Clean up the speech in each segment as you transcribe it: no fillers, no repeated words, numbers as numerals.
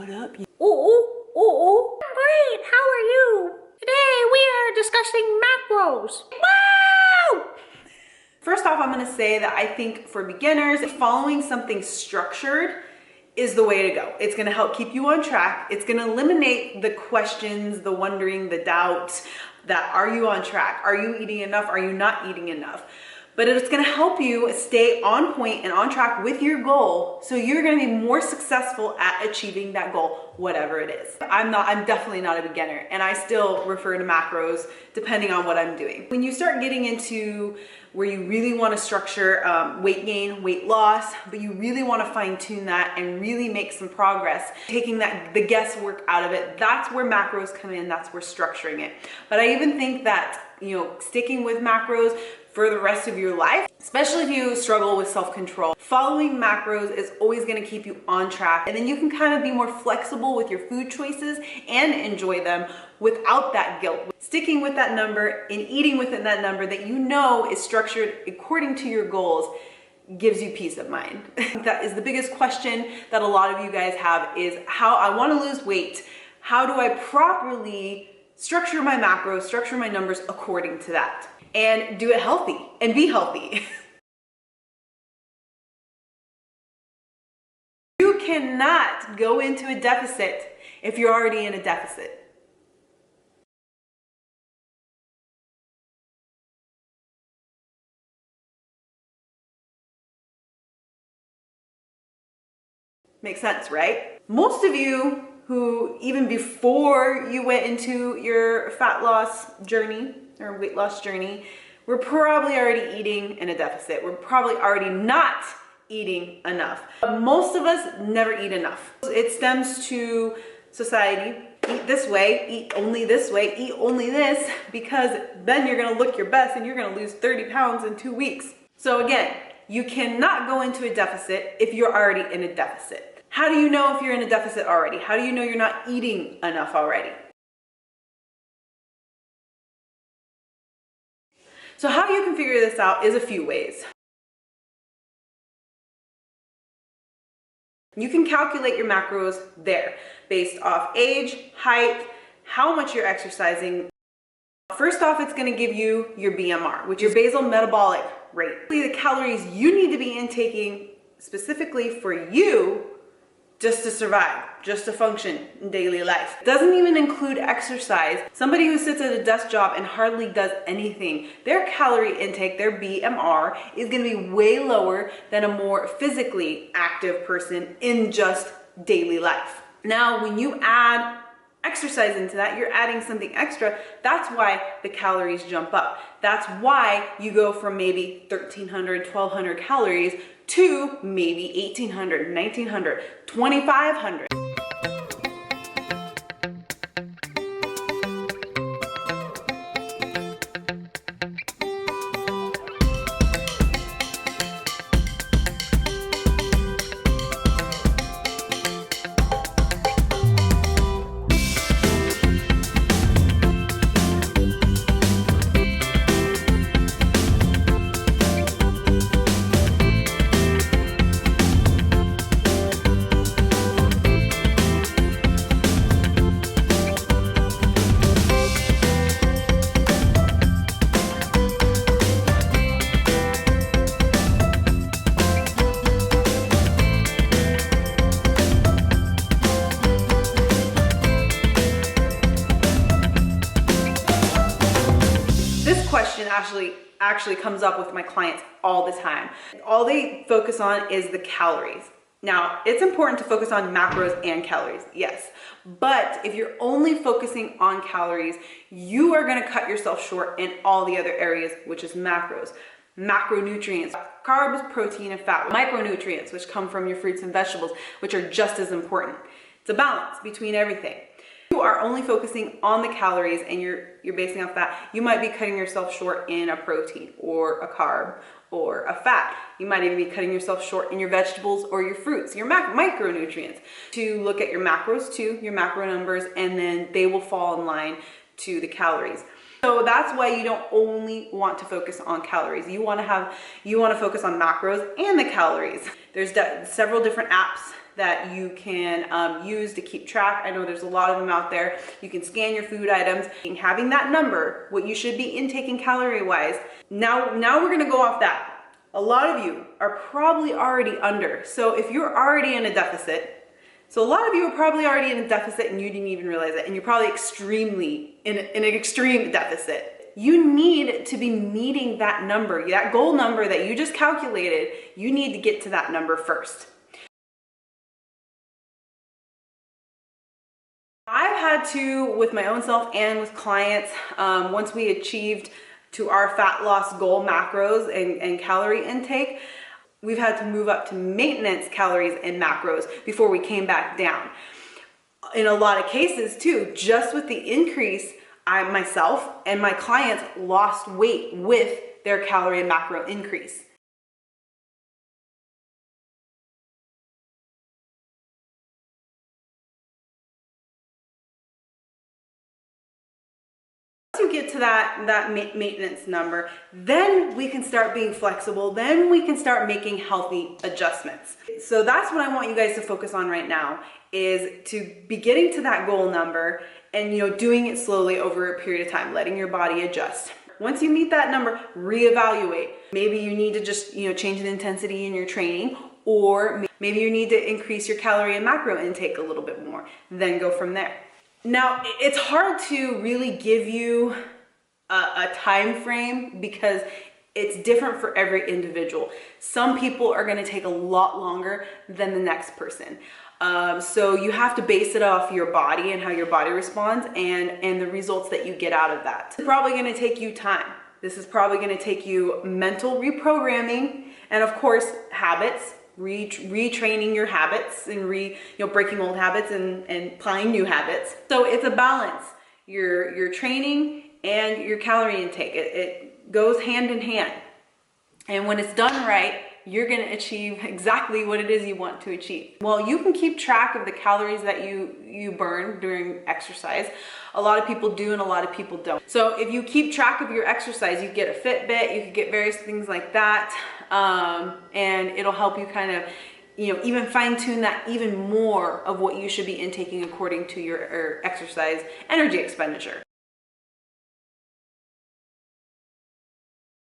What up? Oh. I'm great. How are you? Today we are discussing macros. Wow! First off, I'm gonna say that I think for beginners, following something structured is the way to go. It's gonna help keep you on track. It's gonna eliminate the questions, the wondering, the doubts that are you on track? Are you eating enough? Are you not eating enough? But it's gonna help you stay on point and on track with your goal, so you're gonna be more successful at achieving that goal, whatever it is. I'm definitely not a beginner, and I still refer to macros depending on what I'm doing. When you start getting into where you really wanna structure weight gain, weight loss, but you really wanna fine tune that and really make some progress, taking the guesswork out of it, that's where macros come in, that's where structuring it. But I even think that, sticking with macros for the rest of your life, especially if you struggle with self-control, following macros is always gonna keep you on track. And then you can kind of be more flexible with your food choices and enjoy them without that guilt. Sticking with that number and eating within that number that you know is structured according to your goals gives you peace of mind. That is the biggest question that a lot of you guys have, is how I wanna lose weight. How do I properly structure my macros, structure my numbers according to that? And do it healthy and be healthy. You cannot go into a deficit if you're already in a deficit. Makes sense, right? Most of you who, even before you went into your fat loss journey or weight loss journey, we're probably already eating in a deficit. We're probably already not eating enough. But most of us never eat enough. It stems to society. Eat this way, eat only this way, eat only this, because then you're gonna look your best and you're gonna lose 30 pounds in 2 weeks. So again, you cannot go into a deficit if you're already in a deficit. How do you know if you're in a deficit already? How do you know you're not eating enough already? So how you can figure this out is a few ways. You can calculate your macros there based off age, height, how much you're exercising. First off, it's going to give you your BMR, which is your basal metabolic rate. The calories you need to be intaking specifically for you just to survive, just to function in daily life. It doesn't even include exercise. Somebody who sits at a desk job and hardly does anything, their calorie intake, their BMR, is gonna be way lower than a more physically active person in just daily life. Now, when you add exercise into that, you're adding something extra. That's why the calories jump up. That's why you go from maybe 1,300, 1,200 calories to maybe 1,800, 1,900, 2,500. Actually comes up with my clients all the time. All they focus on is the calories. Now, it's important to focus on macros and calories, yes. But if you're only focusing on calories, you are gonna cut yourself short in all the other areas, which is macros. Macronutrients, carbs, protein, and fat. Micronutrients, which come from your fruits and vegetables, which are just as important. It's a balance between everything. You are only focusing on the calories and you're basing off that, you might be cutting yourself short in a protein or a carb or a fat. You might even be cutting yourself short in your vegetables or your fruits, your micronutrients. To look at your macros too, your macro numbers, and then they will fall in line to the calories. So that's why you don't only want to focus on calories. You want to focus on macros and the calories. There's several different apps that you can use to keep track. I know there's a lot of them out there. You can scan your food items. And having that number, what you should be intaking calorie-wise. Now we're gonna go off that. A lot of you are probably already under. So if you're already in a deficit, so a lot of you are probably already in a deficit and you didn't even realize it, and you're probably extremely in an extreme deficit. You need to be meeting that number, that goal number that you just calculated. You need to get to that number first. I've had to, with my own self and with clients, once we achieved to our fat loss goal macros and calorie intake, we've had to move up to maintenance calories and macros before we came back down. In a lot of cases too, just with the increase, I myself and my clients lost weight with their calorie and macro increase. Once you get to that maintenance number, then we can start being flexible, then we can start making healthy adjustments. So that's what I want you guys to focus on right now, is to be getting to that goal number and doing it slowly over a period of time, letting your body adjust. Once you meet that number, reevaluate. Maybe you need to just change the intensity in your training, or maybe you need to increase your calorie and macro intake a little bit more, then go from there. Now, it's hard to really give you a time frame because it's different for every individual. Some people are going to take a lot longer than the next person. So you have to base it off your body and how your body responds and the results that you get out of that. It's probably going to take you time. This is probably going to take you mental reprogramming and, of course, habits. Retraining your habits and breaking old habits and applying new habits. So it's a balance. Your training and your calorie intake. It goes hand in hand. And when it's done right, you're going to achieve exactly what it is you want to achieve. Well, you can keep track of the calories that you burn during exercise. A lot of people do and a lot of people don't. So if you keep track of your exercise, you get a Fitbit, you can get various things like that. And it'll help you kind of, even fine tune that even more of what you should be intaking according to your exercise energy expenditure.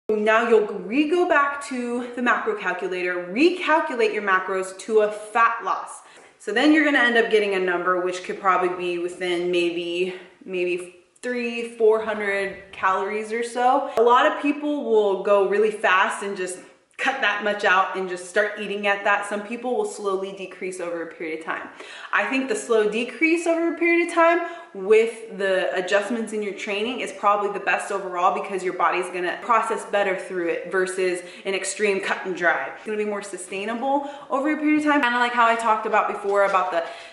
Now you'll go back to the macro calculator, recalculate your macros to a fat loss. So then you're gonna end up getting a number which could probably be within maybe 300-400 calories or so. A lot of people will go really fast and just cut that much out and just start eating at that. Some people will slowly decrease over a period of time. I think the slow decrease over a period of time with the adjustments in your training is probably the best overall, because your body's gonna process better through it versus an extreme cut and dry. It's gonna be more sustainable over a period of time. Kind of like how I talked about before about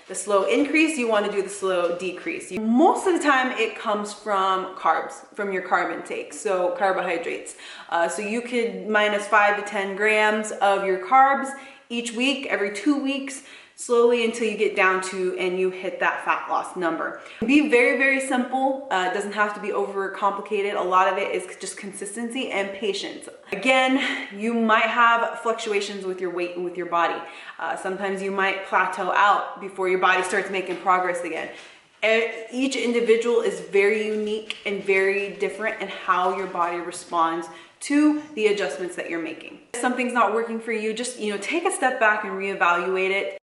the slow increase, you wanna do the slow decrease. Most of the time it comes from carbs, from your carb intake, so carbohydrates. So you could minus 5 to 10 grams of your carbs each week, every 2 weeks, slowly until you get down to and you hit that fat loss number. Be very, very simple. It doesn't have to be over complicated. A lot of it is just consistency and patience. Again, you might have fluctuations with your weight and with your body. Sometimes you might plateau out before your body starts making progress again. Each individual is very unique and very different in how your body responds to the adjustments that you're making. If something's not working for you, just take a step back and reevaluate it.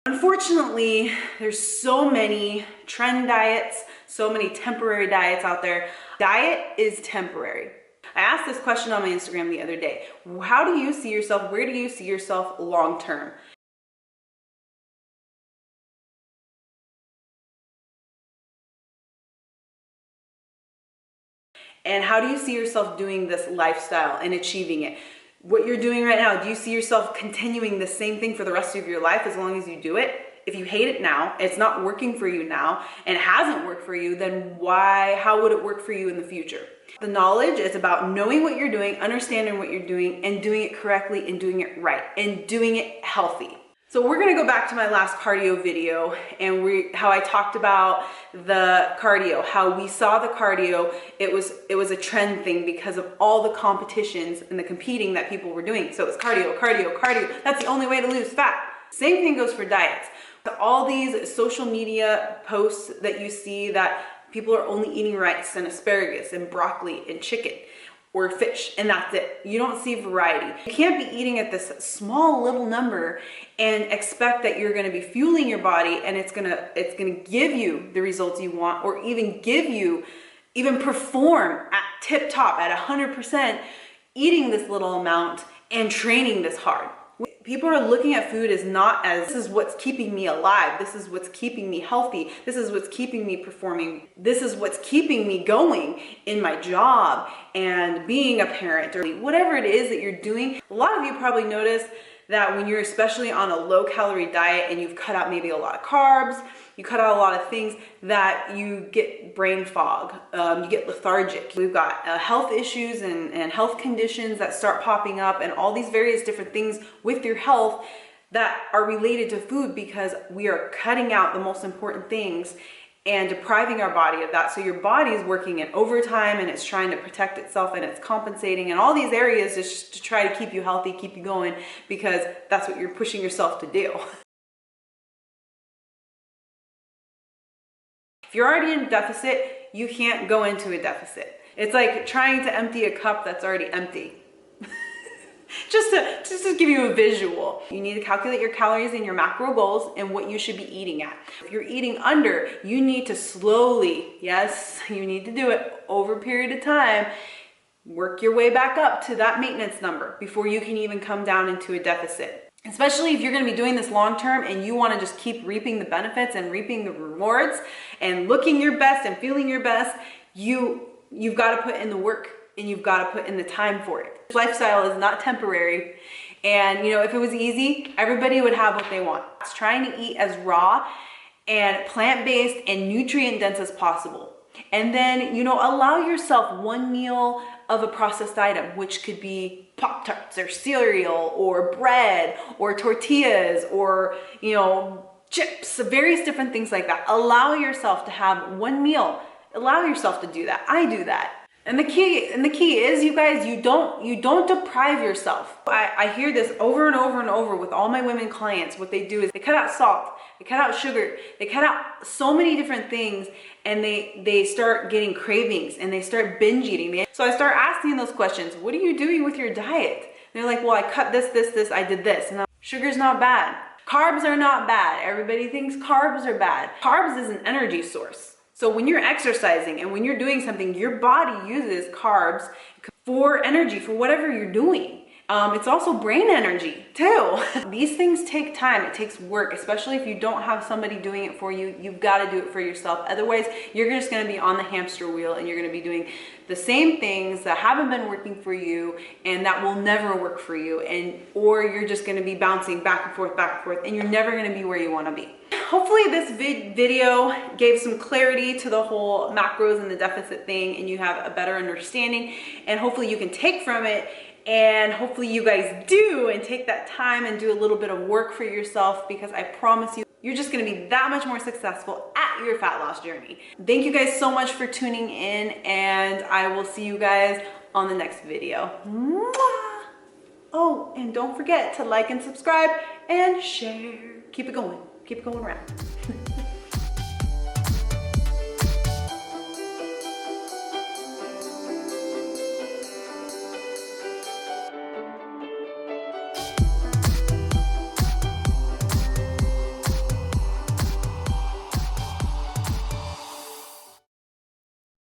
Unfortunately, there's so many trend diets, so many temporary diets out there. Diet is temporary. I asked this question on my Instagram the other day. How do you see yourself? Where do you see yourself long term? And how do you see yourself doing this lifestyle and achieving it? What you're doing right now, do you see yourself continuing the same thing for the rest of your life as long as you do it? If you hate it now, it's not working for you now, and it hasn't worked for you, then how would it work for you in the future? The knowledge is about knowing what you're doing, understanding what you're doing, and doing it correctly and doing it right and doing it healthy. So we're gonna go back to my last cardio video and how I talked about the cardio, how we saw the cardio, it was a trend thing because of all the competitions and the competing that people were doing. So it's cardio, cardio, cardio. That's the only way to lose fat. Same thing goes for diets. All these social media posts that you see that people are only eating rice and asparagus and broccoli and chicken or fish, and that's it. You don't see variety. You can't be eating at this small little number and expect that you're gonna be fueling your body and it's gonna give you the results you want, or even perform at tip top at 100% eating this little amount and training this hard. People are looking at food as not as, this is what's keeping me alive, this is what's keeping me healthy, this is what's keeping me performing, this is what's keeping me going in my job and being a parent, or whatever it is that you're doing. A lot of you probably notice that when you're especially on a low calorie diet and you've cut out maybe a lot of carbs, you cut out a lot of things, that you get brain fog, you get lethargic. We've got health issues and health conditions that start popping up, and all these various different things with your health that are related to food, because we are cutting out the most important things and depriving our body of that. So your body is working in overtime and it's trying to protect itself and it's compensating in all these areas just to try to keep you healthy, keep you going, because that's what you're pushing yourself to do. If you're already in deficit, you can't go into a deficit. It's like trying to empty a cup that's already empty. just to give you a visual. You need to calculate your calories and your macro goals and what you should be eating at. If you're eating under, you need to slowly, yes, you need to do it over a period of time, work your way back up to that maintenance number before you can even come down into a deficit. Especially if you're going to be doing this long term and you want to just keep reaping the benefits and reaping the rewards and looking your best and feeling your best, you've got to put in the work and you've got to put in the time for it. Lifestyle is not temporary. And if it was easy, everybody would have what they want. It's trying to eat as raw and plant-based and nutrient dense as possible. And then, allow yourself one meal of a processed item, which could be Pop-Tarts or cereal or bread or tortillas or, chips, various different things like that. Allow yourself to have one meal. Allow yourself to do that. I do that. And the key is, you guys, you don't deprive yourself. I hear this over and over and over with all my women clients. What they do is they cut out salt, they cut out sugar, they cut out so many different things, and they start getting cravings and they start binge eating. So I start asking those questions. What are you doing with your diet? And they're like, well, I cut this, I did this. And sugar's not bad. Carbs are not bad. Everybody thinks carbs are bad. Carbs is an energy source. So when you're exercising and when you're doing something, your body uses carbs for energy, for whatever you're doing. It's also brain energy too. These things take time, it takes work, especially if you don't have somebody doing it for you. You've got to do it for yourself. Otherwise, you're just going to be on the hamster wheel and you're going to be doing the same things that haven't been working for you and that will never work for you. Or you're just going to be bouncing back and forth, and you're never going to be where you want to be. Hopefully this video gave some clarity to the whole macros and the deficit thing, and you have a better understanding, and hopefully you can take from it. And hopefully you guys do and take that time and do a little bit of work for yourself, because I promise you, you're just gonna be that much more successful at your fat loss journey. Thank you guys so much for tuning in, and I will see you guys on the next video. Mwah! Oh, and don't forget to like and subscribe and share. Keep it going around.